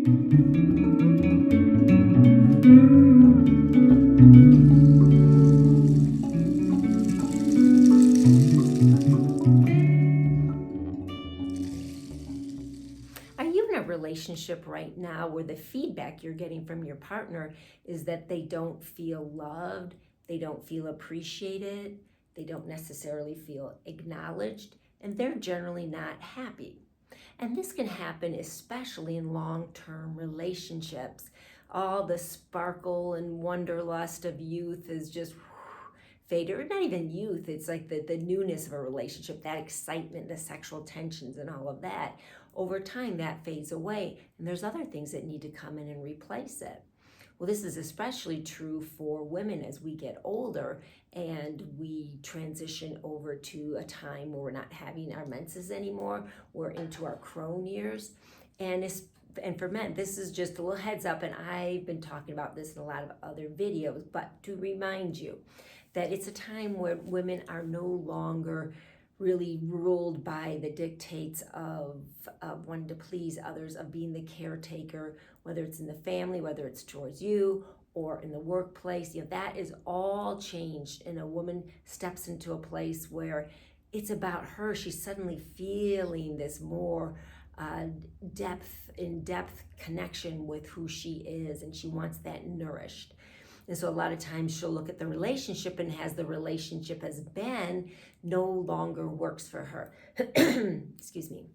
Are you in a relationship right now where the feedback you're getting from your partner is that they don't feel loved, they don't feel appreciated, they don't necessarily feel acknowledged, and they're generally not happy? And this can happen especially in long-term relationships. All the sparkle and wanderlust of youth is just faded, or not even youth, it's like the newness of a relationship, that excitement, the sexual tensions and all of that. Over time, that fades away, and there's other things that need to come in and replace it. Well, this is especially true for women as we get older and we transition over to a time where we're not having our menses anymore. We're into our crone years. And and for men, this is just a little heads up, and I've been talking about this in a lot of other videos, but to remind you that it's a time where women are no longer really ruled by the dictates of wanting to please others, of being the caretaker, whether it's in the family, whether it's towards you or in the workplace. That is all changed, and a woman steps into a place where it's about her. She's suddenly feeling this more in-depth connection with who she is, and she wants that nourished. And so a lot of times she'll look at the relationship, and as the relationship has been, no longer works for her. Excuse me.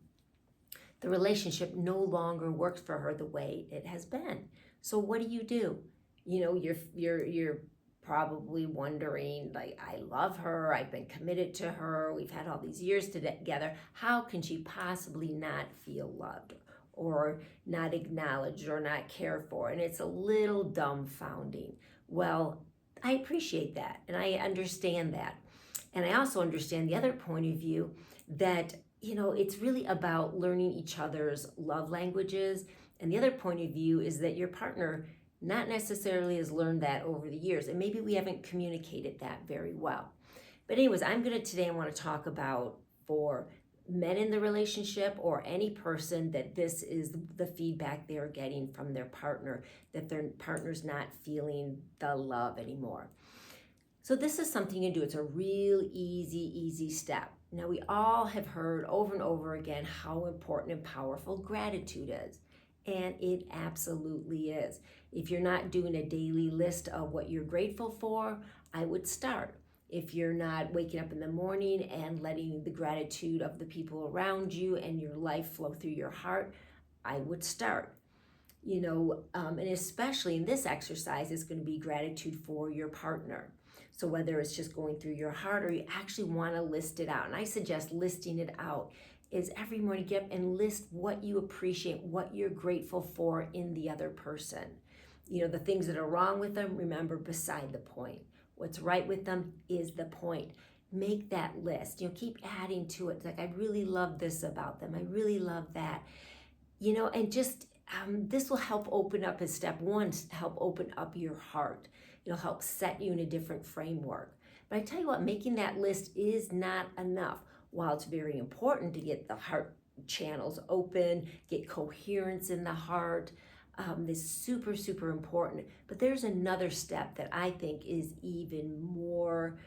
The relationship no longer works for her the way it has been. So what do? You're probably wondering, like, I love her, I've been committed to her, we've had all these years together. How can she possibly not feel loved or not acknowledged or not cared for? And it's a little dumbfounding. Well, I appreciate that, and I understand that. And I also understand the other point of view that, it's really about learning each other's love languages. And the other point of view is that your partner not necessarily has learned that over the years, and maybe we haven't communicated that very well. But anyways, I want to talk about, for men in the relationship or any person, that this is the feedback they're getting from their partner, that their partner's not feeling the love anymore. So this is something you can do. It's a real easy step. Now, we all have heard over and over again how important and powerful gratitude is. And it absolutely is. If you're not doing a daily list of what you're grateful for, I would start. If you're not waking up in the morning and letting the gratitude of the people around you and your life flow through your heart, I would start. And especially in this exercise, it's going to be gratitude for your partner. So whether it's just going through your heart or you actually want to list it out, and I suggest listing it out, is every morning get up and list what you appreciate, what you're grateful for in the other person. The things that are wrong with them, remember, beside the point. What's right with them is the point. Make that list. Keep adding to it. It's like, I really love this about them. I really love that. And just this will help open up, as step one, help open up your heart. It'll help set you in a different framework. But I tell you what, making that list is not enough. While it's very important to get the heart channels open, get coherence in the heart, this is super important. But there's another step that I think is even more,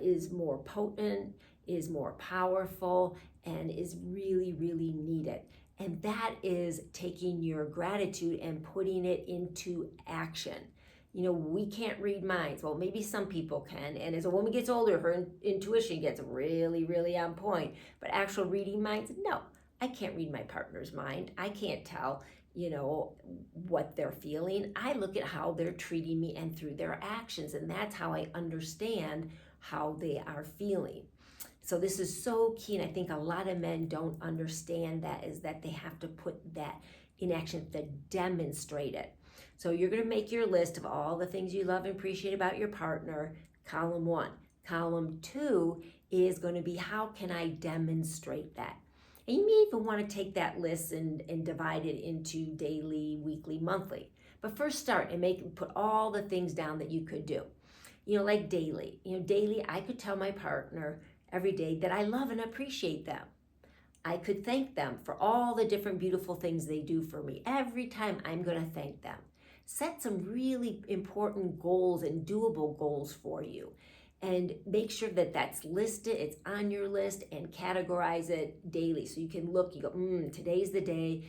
is more potent, is more powerful, and is really needed. And that is taking your gratitude and putting it into action. We can't read minds. Well, maybe some people can. And as a woman gets older, her intuition gets really on point. But actual reading minds, no. I can't read my partner's mind. I can't tell, what they're feeling. I look at how they're treating me and through their actions. And that's how I understand how they are feeling. So this is so key. And I think a lot of men don't understand that, is that they have to put that in action, to demonstrate it. So you're going to make your list of all the things you love and appreciate about your partner, column 1. Column 2 is going to be, how can I demonstrate that? And you may even want to take that list and divide it into daily, weekly, monthly. But first start and put all the things down that you could do. Like daily. Daily I could tell my partner every day that I love and appreciate them. I could thank them for all the different beautiful things they do for me. Every time I'm going to thank them. Set some really important goals and doable goals for you. And make sure that that's listed, it's on your list, and categorize it daily. So you can look, you go, today's the day,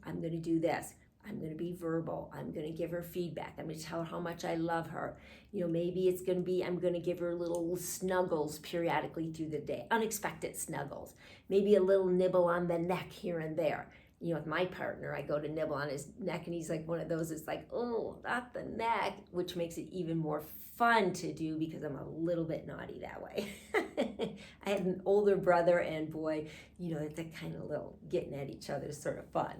I'm going to do this. I'm going to be verbal. I'm going to give her feedback. I'm going to tell her how much I love her. Maybe it's going to be, I'm going to give her little snuggles periodically through the day, unexpected snuggles. Maybe a little nibble on the neck here and there. With my partner, I go to nibble on his neck and he's like one of those, it's like, oh, not the neck, which makes it even more fun to do because I'm a little bit naughty that way. I had an older brother and boy, it's a kind of little getting at each other is sort of fun.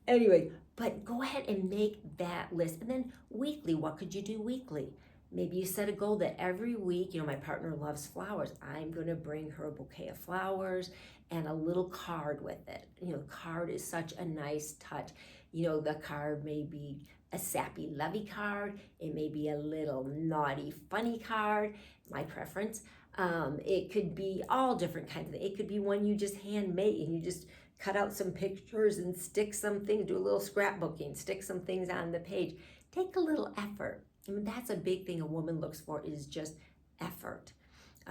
Anyway, but go ahead and make that list. And then weekly, what could you do weekly? Maybe you set a goal that every week, my partner loves flowers. I'm going to bring her a bouquet of flowers and a little card with it. Card is such a nice touch. The card may be a sappy, lovey card. It may be a little naughty, funny card, my preference. It could be all different kinds of things. It could be one you just handmade and you just cut out some pictures and stick some things, do a little scrapbooking, stick some things on the page. Take a little effort. That's a big thing a woman looks for is just effort.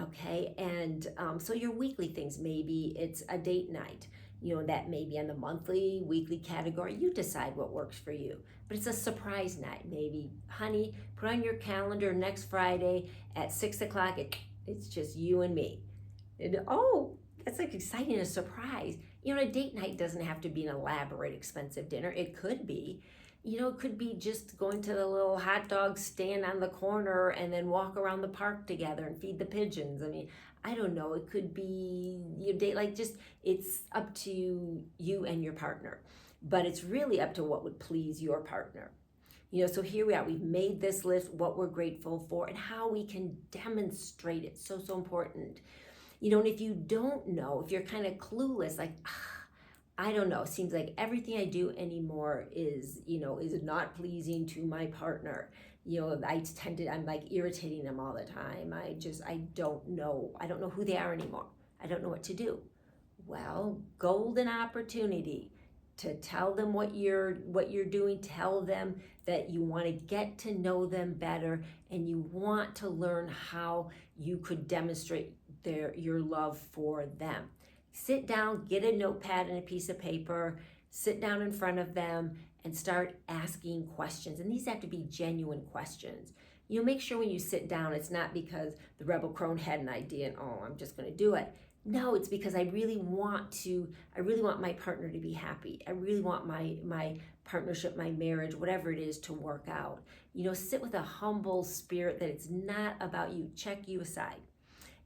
Okay, and so your weekly things, maybe it's a date night, that may be on the monthly, weekly category. You decide what works for you, but it's a surprise night. Maybe, honey, put on your calendar next Friday at 6:00. It's just you and me. And, oh, that's like exciting, a surprise. A date night doesn't have to be an elaborate, expensive dinner. It could be. It could be just going to the little hot dog stand on the corner and then walk around the park together and feed the pigeons. I don't know. It could be your date, it's up to you and your partner. But it's really up to what would please your partner. So here we are. We've made this list, what we're grateful for, and how we can demonstrate it. So important. And if you don't know, if you're kind of clueless, I don't know. It seems like everything I do anymore is not pleasing to my partner. I'm like irritating them all the time. I don't know. I don't know who they are anymore. I don't know what to do. Well, golden opportunity to tell them what you're doing. Tell them that you want to get to know them better and you want to learn how you could demonstrate your love for them. Sit down, get a notepad and a piece of paper, sit down in front of them and start asking questions. And these have to be genuine questions. Make sure when you sit down, it's not because the rebel crone had an idea and, I'm just going to do it. No, it's because I really want my partner to be happy. I really want my partnership, my marriage, whatever it is to work out. Sit with a humble spirit that it's not about you. Check you aside.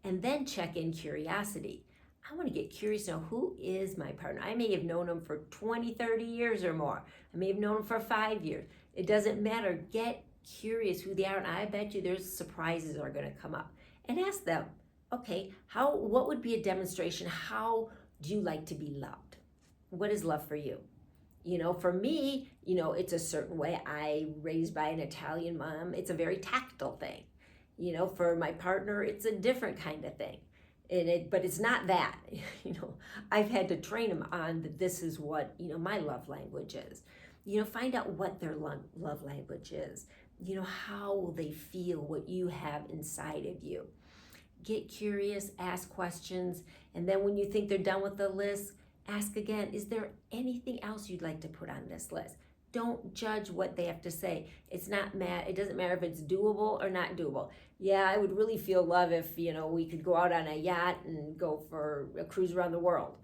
And then check in curiosity. I want to get curious to know who is my partner. I may have known them for 20, 30 years or more. I may have known them for 5 years. It doesn't matter. Get curious who they are, and I bet you there's surprises are going to come up. And ask them, okay, what would be a demonstration? How do you like to be loved? What is love for you? For me, it's a certain way. I raised by an Italian mom. It's a very tactile thing. For my partner, it's a different kind of thing. But it's not that. I've had to train them on that this is what, my love language is. Find out what their love language is. How they feel, what you have inside of you. Get curious, ask questions, and then when you think they're done with the list, ask again, is there anything else you'd like to put on this list? Don't judge what they have to say. It doesn't matter if it's doable or not doable. Yeah, I would really feel love if, we could go out on a yacht and go for a cruise around the world.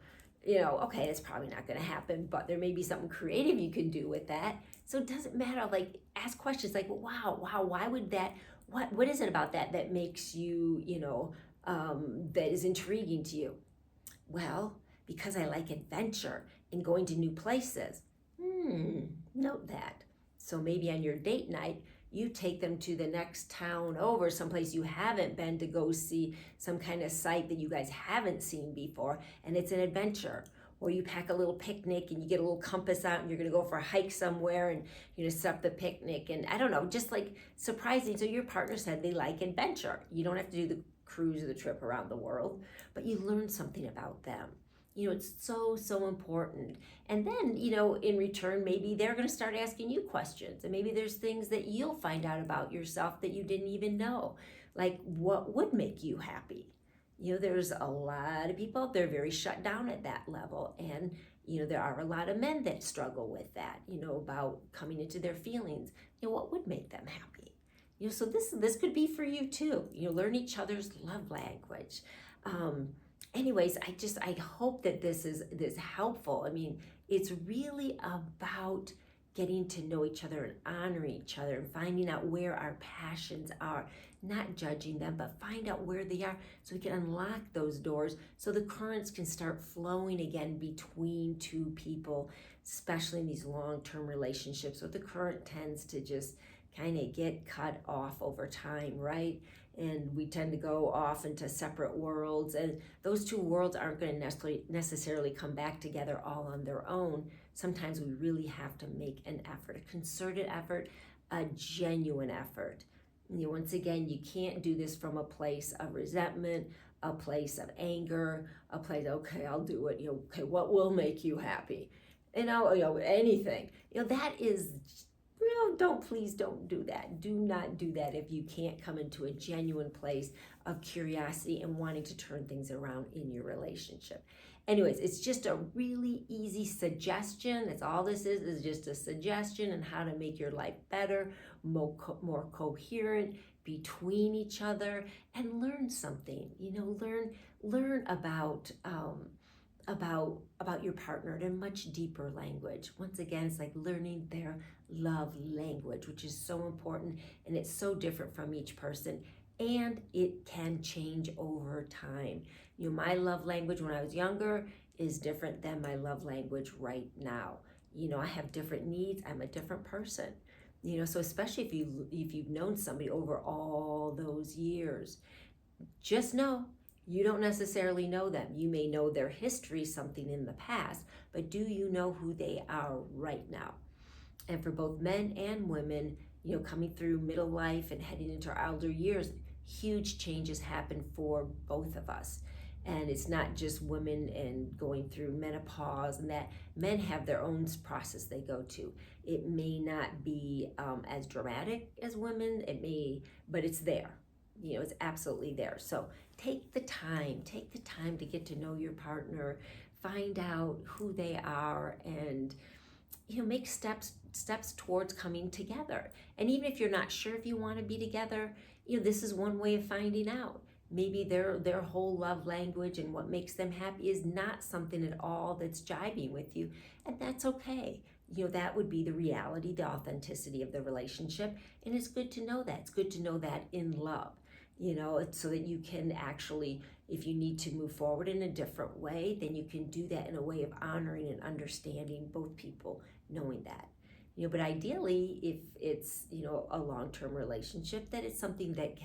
Okay, that's probably not going to happen, but there may be something creative you can do with that. So it doesn't matter, ask questions like, wow, why would that, what is it about that makes you, that is intriguing to you? Well, because I like adventure and going to new places. Note that. So maybe on your date night, you take them to the next town over, someplace you haven't been, to go see some kind of site that you guys haven't seen before, and it's an adventure. Or you pack a little picnic and you get a little compass out and you're going to go for a hike somewhere and set up the picnic, and I don't know, just surprising. So your partner said they like adventure. You don't have to do the cruise or the trip around the world, but you learn something about them. It's so, so important. And then, in return, maybe they're going to start asking you questions. And maybe there's things that you'll find out about yourself that you didn't even know. Like, what would make you happy? There's a lot of people out there very shut down at that level. And, there are a lot of men that struggle with that, about coming into their feelings. What would make them happy? So this could be for you too. Learn each other's love language. Anyways, I hope that this is helpful. I mean, it's really about getting to know each other and honoring each other and finding out where our passions are, not judging them, but find out where they are so we can unlock those doors so the currents can start flowing again between two people, especially in these long-term relationships where the current tends to just kind of get cut off over time, right? And we tend to go off into separate worlds, and those two worlds aren't going to necessarily come back together all on their own. Sometimes we really have to make an effort, a concerted effort, a genuine effort. Once again, you can't do this from a place of resentment, a place of anger, a place, okay, I'll do it. Okay, what will make you happy? Anything. That is, please don't do that. Do not do that if you can't come into a genuine place of curiosity and wanting to turn things around in your relationship. Anyways, it's just a really easy suggestion. That's all this is just a suggestion on how to make your life better, more coherent between each other, and learn something. Learn about your partner in a much deeper language. Once again, it's like learning their love language, which is so important, and it's so different from each person, and it can change over time. My love language when I was younger is different than my love language right now. I have different needs. I'm a different person. So especially if you've known somebody over all those years, just know you don't necessarily know them. You may know their history, something in the past, but do you know who they are right now? And for both men and women, coming through middle life and heading into our elder years, huge changes happen for both of us. And it's not just women and going through menopause and that. Men have their own process they go to. It may not be as dramatic as women, but it's there. It's absolutely there. So take the time to get to know your partner, find out who they are, and make steps towards coming together. And even if you're not sure if you want to be together, this is one way of finding out. Maybe their whole love language and what makes them happy is not something at all that's jiving with you, and that's okay. That would be the reality, the authenticity of the relationship, and it's good to know that. It's good to know that in love, so that you can actually, if you need to move forward in a different way, then you can do that in a way of honoring and understanding both people, knowing that. But ideally, if it's, a long-term relationship, that it's something that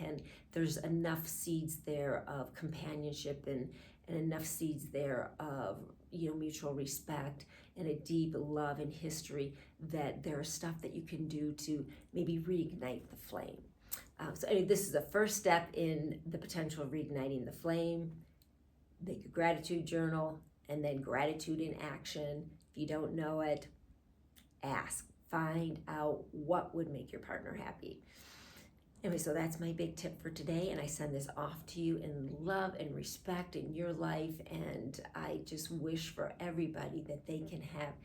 there's enough seeds there of companionship and enough seeds there of, mutual respect and a deep love and history that there's stuff that you can do to maybe reignite the flame. So anyway, this is the first step in the potential of reigniting the flame. Make a gratitude journal, and then gratitude in action. If you don't know it, ask. Find out what would make your partner happy. Anyway, so that's my big tip for today, and I send this off to you in love and respect in your life, and I just wish for everybody that they can have,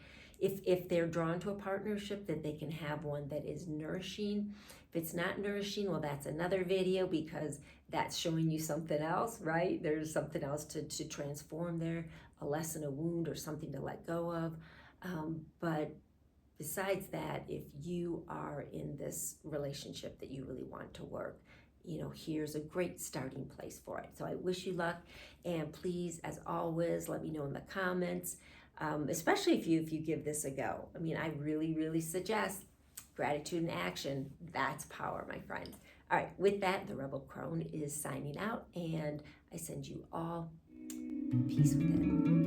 if they're drawn to a partnership, that they can have one that is nourishing. If it's not nourishing, well, that's another video, because that's showing you something else, right? There's something else to transform there, a lesson, a wound, or something to let go of. But besides that, if you are in this relationship that you really want to work, here's a great starting place for it. So I wish you luck, and please, as always, let me know in the comments, especially if you give this a go. I mean, I really, really suggest gratitude in action. That's power, my friends. All right, with that, the Rebel Crone is signing out, and I send you all peace with it.